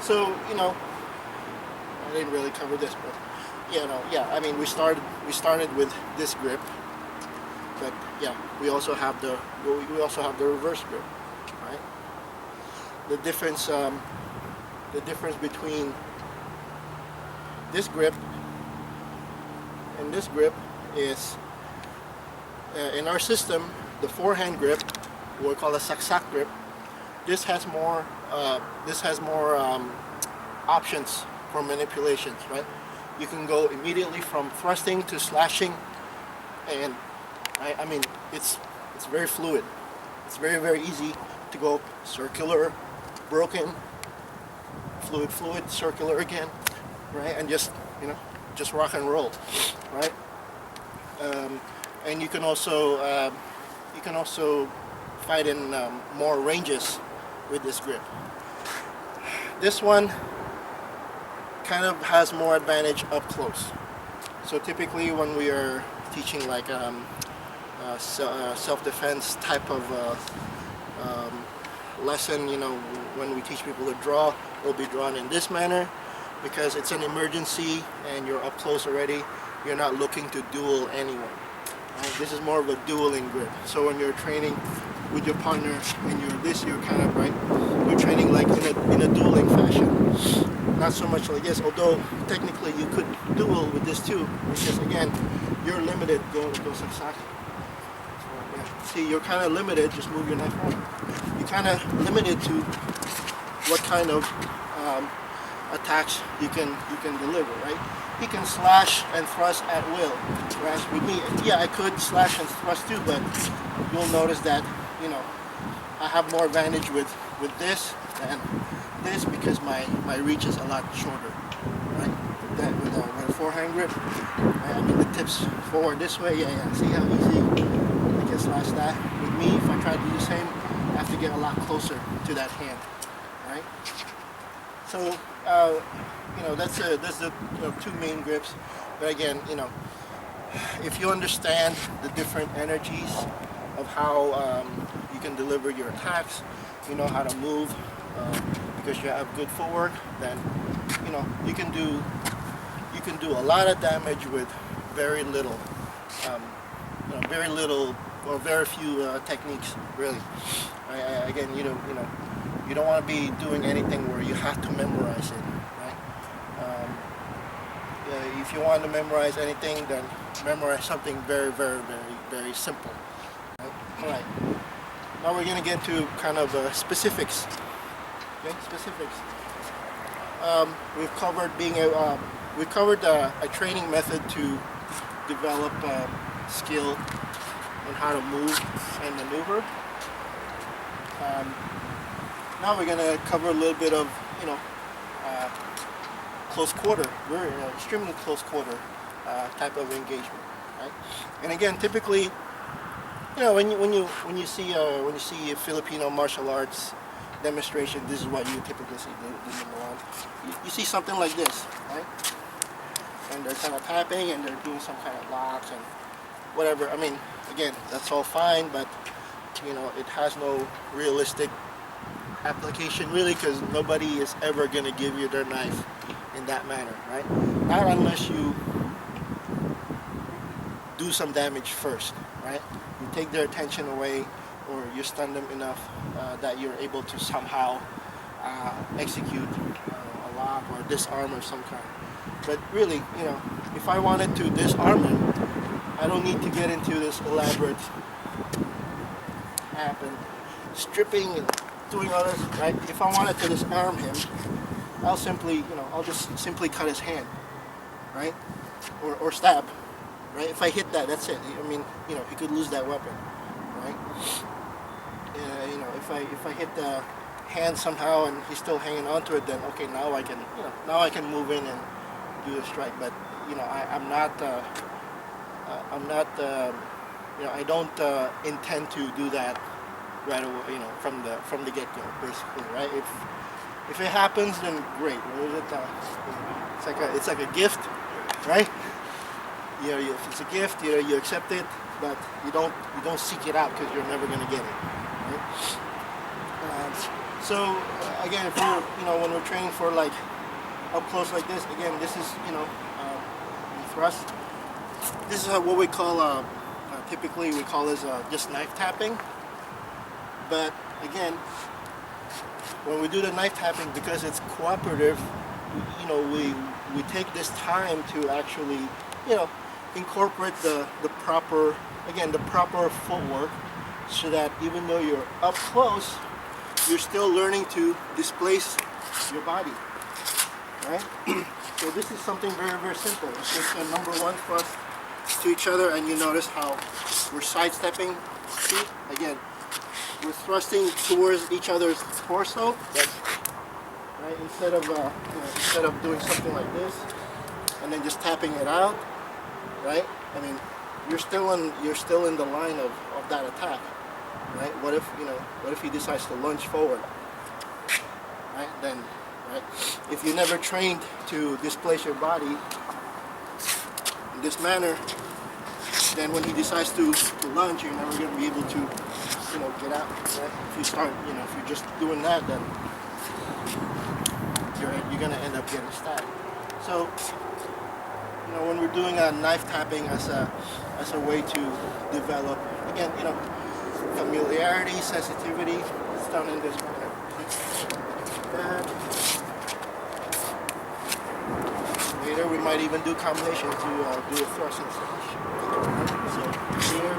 So, I didn't really cover this, but I mean, we started with this grip, but yeah, we also have the reverse grip, right? The difference between this grip and this grip is, in our system, the forehand grip, what we call a saksak grip. This has more options for manipulations, right? You can go immediately from thrusting to slashing, and I mean, it's very fluid. It's very, very easy to go circular, broken, fluid, circular again, right? And just rock and roll, right? And you can also fight in more ranges with this grip. This one kind of has more advantage up close. So typically when we are teaching like self-defense type of lesson, when we teach people to draw, it'll be drawn in this manner because it's an emergency and you're up close already. You're not looking to duel anyone. Right? This is more of a dueling grip. So when you're training with your partner and you're kind of right, you're training like in a dueling fashion. Not so much like this, although technically you could duel with this too, because again, you're limited. Go saksak. See, you're kind of limited. Just move your knife around. You're kind of limited to what kind of attacks you can deliver, right? He can slash and thrust at will. Whereas with me, yeah, I could slash and thrust too, but you'll notice that I have more advantage with this than this because my reach is a lot shorter, right? With a forehand grip, right? I mean the tips forward this way. Yeah. See how easy I can slash that. With me, if I try to do the same, I have to get a lot closer to that hand, right? So that's the two main grips. But again, if you understand the different energies of how you can deliver your attacks, you know how to move because you have good footwork, then you can do a lot of damage with very little, or very few techniques, really. Again, you don't want to be doing anything where you have to memorize it, right? If you want to memorize anything, then memorize something very, very, very, very simple. Right? All right. Now we're going to get to kind of specifics. Okay, specifics. We've covered a training method to develop skill on how to move and maneuver. Now we're going to cover a little bit of close quarter, very extremely close quarter type of engagement, right? And again, typically, when you see a Filipino martial arts demonstration, this is what you typically see. You see something like this, right? And they're kind of tapping and they're doing some kind of locks and whatever. I mean, again, that's all fine, but it has no realistic application really, because nobody is ever going to give you their knife in that manner, right? Not unless you do some damage first, right? You take their attention away, or you stun them enough that you're able to somehow execute a lock or disarm of some kind. But really, if I wanted to disarm him, I don't need to get into this elaborate app and stripping and doing all this, right? If I wanted to disarm him, I'll just simply cut his hand, right? Or stab, right? If I hit that, that's it. I mean, he could lose that weapon, right? If I hit the hand somehow and he's still hanging onto it, then okay, now I can move in and do the strike. But I don't intend to do that right away, from the get-go, basically, right? If it happens, then great. It's like a gift, right? If it's a gift, you accept it, but you don't seek it out because you're never going to get it, right? So again, if we're, when we're training for like up close like this, again, this is, thrust. This is what we call, typically we call this just knife tapping. But again, when we do the knife tapping, because it's cooperative, we take this time to actually, incorporate the proper, again, the proper footwork, so that even though you're up close, you're still learning to displace your body, right? So this is something very, very simple. It's just a number one thrust to each other, and you notice how we're sidestepping. See, again, we're thrusting towards each other's torso, right? Instead of doing something like this and then just tapping it out, right? I mean, you're still in the line of that attack, right? What if he decides to lunge forward, right? Then, right? If you never trained to displace your body in this manner, then when he decides to lunge, you're never going to be able to, get out. Right? If you start, if you're just doing that, then you're going to end up getting stabbed. So, when we're doing a knife tapping as a way to develop, again, familiarity, sensitivity, it's done in this manner. Later we might even do combination to do a thrust and slash. So here,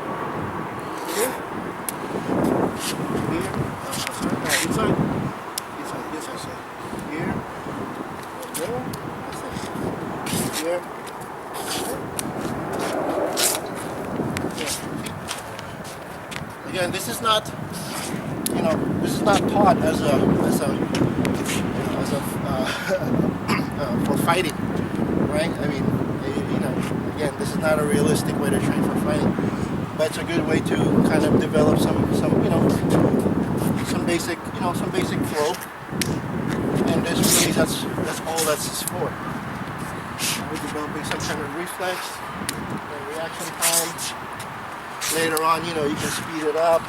inside, so here, there, here. Again, this is not, taught as a for fighting, right? I mean, again, this is not a realistic way to train for fighting, but it's a good way to kind of develop some basic, some basic flow. And that's all that's for. We're developing some kind of reflex and reaction time. Later on, you can speed it up.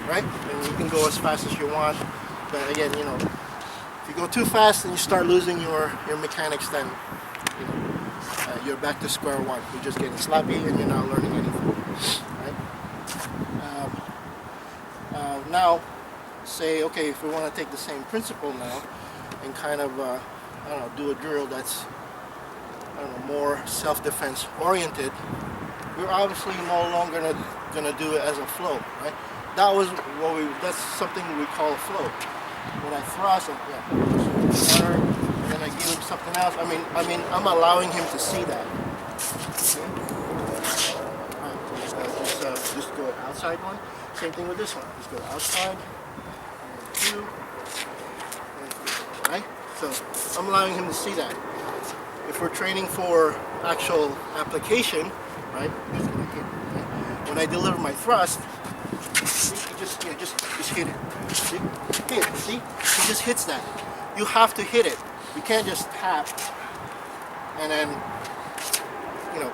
Right? And you can go as fast as you want. But again, if you go too fast and you start losing your mechanics, then you're back to square one. You're just getting sloppy and you're not learning anything. Right? Now, say, okay, if we want to take the same principle now and kind of, do a drill that's, more self-defense oriented, we're obviously no longer gonna do it as a flow, right? That's something we call a flow. When I thrust, and then I give him something else. I mean, I'm allowing him to see that. Okay? Just go outside one. Same thing with this one. Just go outside. Two, right? So I'm allowing him to see that. If we're training for actual application, right? When I deliver my thrust, just hit it. See? Hit. See? He just hits that. You have to hit it. You can't just tap and then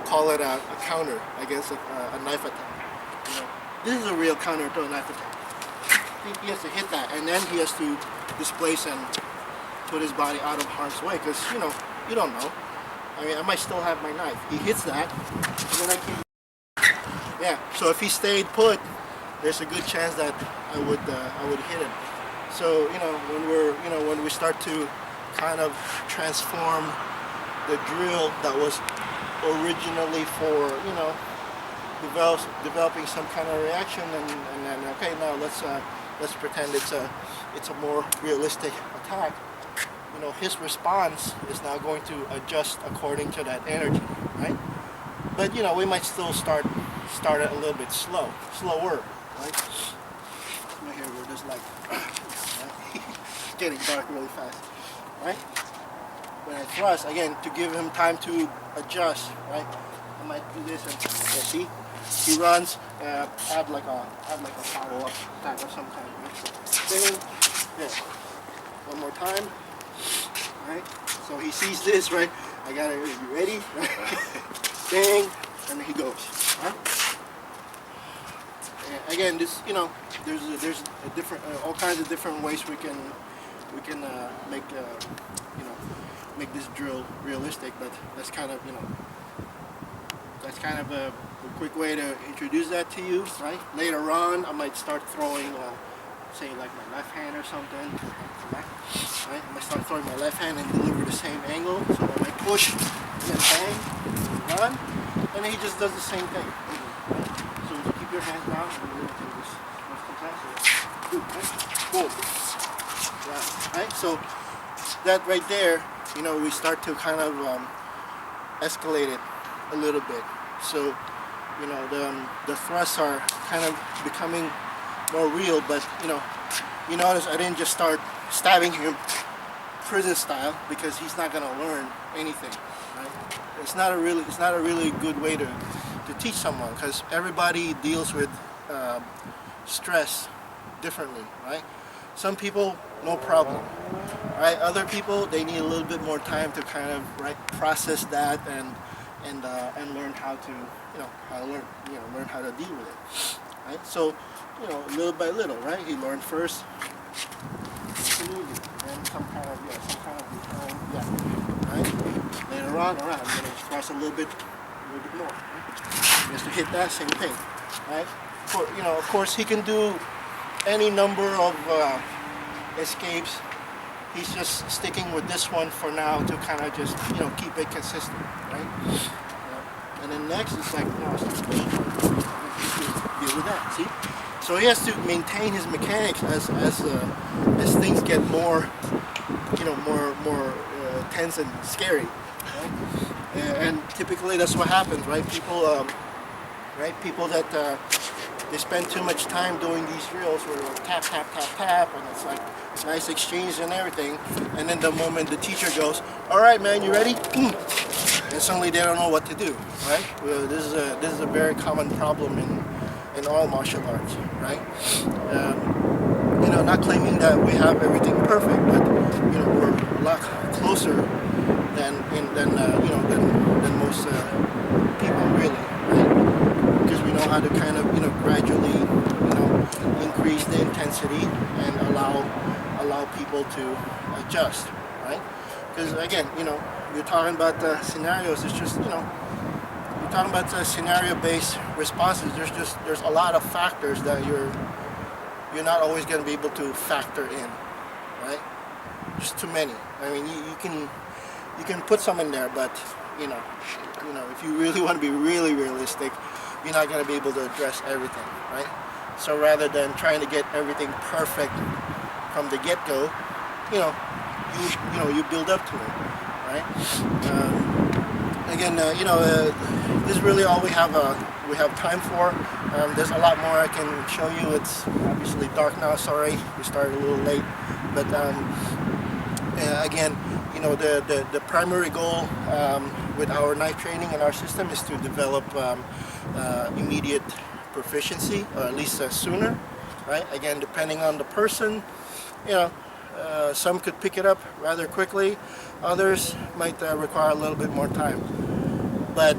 call it a counter against a knife attack. This is a real counter to a knife attack. He has to hit that, and then he has to displace and put his body out of harm's way, because you don't know. I mean, I might still have my knife. He hits that, and then I can. Yeah. So if he stayed put, there's a good chance that I would hit him. So when we start to kind of transform the drill that was originally for developing some kind of reaction, and then okay, now let's pretend it's a more realistic attack. His response is now going to adjust according to that energy, right? But we might still start it a little bit slower, right? Right here we're just like it's getting dark really fast, right? When I thrust, again, to give him time to adjust, right? I might do this and see, he runs, add like a follow-up attack of some kind, right? Yeah. One more time, right? So he sees this, right? I got it. You ready? Bang, and he goes. Right? And again, this there's a different all kinds of different ways we can make make this drill realistic. But that's kind of a quick way to introduce that to you, right? Later on, I might start throwing, say like my left hand or something, right? I might start throwing my left hand and deliver the same angle. So I might push, and then bang, run, and then he just does the same thing. Right? So you keep your hands down, and we'll do this. Right? Boom. Right? So that right there, we start to kind of escalate it a little bit. So, the thrusts are kind of becoming more real, but you notice I didn't just start stabbing him prison style because he's not gonna learn anything, right? It's not a really good way to teach someone, because everybody deals with stress differently, right? Some people, no problem, right? Other people, they need a little bit more time to kind of process that and learn how to learn how to deal with it, right? So little by little, right? He learned first, and some kind of right? Later on, all right, I'm gonna cross a little bit more, right? Just to hit that same thing, right? Of course, he can do any number of escapes. He's just sticking with this one for now to kind of just keep it consistent, right? And then next is like deal with that. See, so he has to maintain his mechanics as things get more more tense and scary, right? And typically that's what happens, right? People that they spend too much time doing these drills where tap, tap, tap, tap, and it's like nice exchange and everything. And then the moment the teacher goes, "All right, man, you ready?" And suddenly they don't know what to do, right? This is a very common problem in all martial arts, right? Not claiming that we have everything perfect, but we're a lot closer than most people, really, right? Because we know how to kind of gradually increase the intensity and allow people to adjust, right? Because again, you're talking about the scenarios. It's just you're talking about the scenario-based responses. There's a lot of factors that you're not always going to be able to factor in, right? Just too many. I mean, you can put some in there, but if you really want to be really realistic, you're not going to be able to address everything, right? So rather than trying to get everything perfect from the get-go, you build up to it, right? Again, this is really all we have time for. There's a lot more I can show you. It's obviously dark now. Sorry, we started a little late, but again, the primary goal with our knife training and our system is to develop immediate proficiency, or at least sooner, right? Again, depending on the person, some could pick it up rather quickly. Others might require a little bit more time. But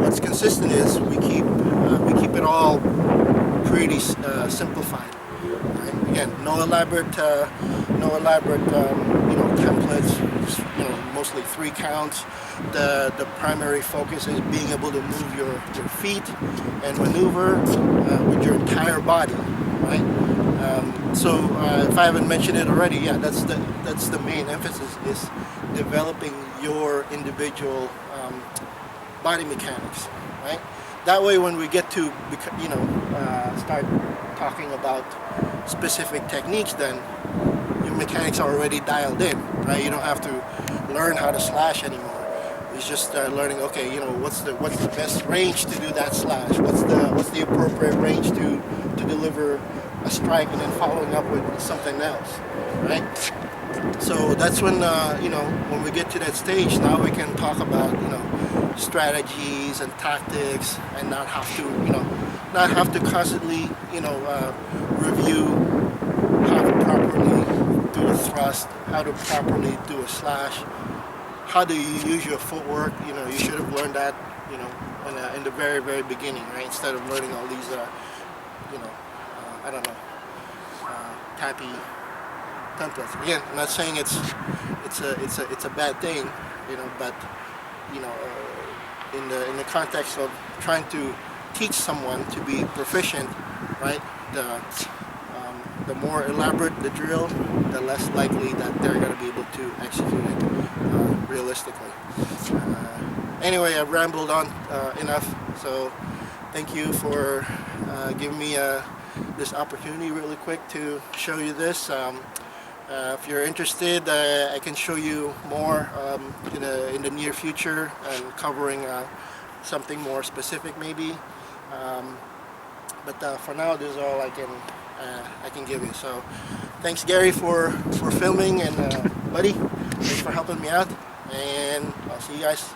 what's consistent is we keep it all pretty simplified. Right? Again, no elaborate templates. Just, mostly 3 counts. The primary focus is being able to move your feet and maneuver with your entire body, right? So if I haven't mentioned it already, yeah, that's the main emphasis, is developing your individual body mechanics, right? That way, when we get to start talking about specific techniques, then your mechanics are already dialed in, right? You don't have to learn how to slash anymore. It's just learning, okay, what's the best range to do that slash? What's the appropriate range to deliver a strike, and then following up with something else, right? So that's when when we get to that stage, now we can talk about strategies and tactics, and not have to constantly review how to properly do a thrust, how to properly do a slash, how do you use your footwork. You know, you should have learned that, you know, in the very beginning, right? Instead of learning all these, you know, I don't know, tappy templates. Again, I'm not saying it's a bad thing, you know, but you know, in the context of trying to teach someone to be proficient, right? The more elaborate the drill, the less likely that they're going to be able to execute it realistically. Anyway, I've rambled on enough, so thank you for giving me this opportunity really quick to show you this. If you're interested, I can show you more in the near future and covering something more specific maybe. But for now, this is all I can give you. So thanks, Gary, for filming, and buddy, thanks for helping me out, and I'll see you guys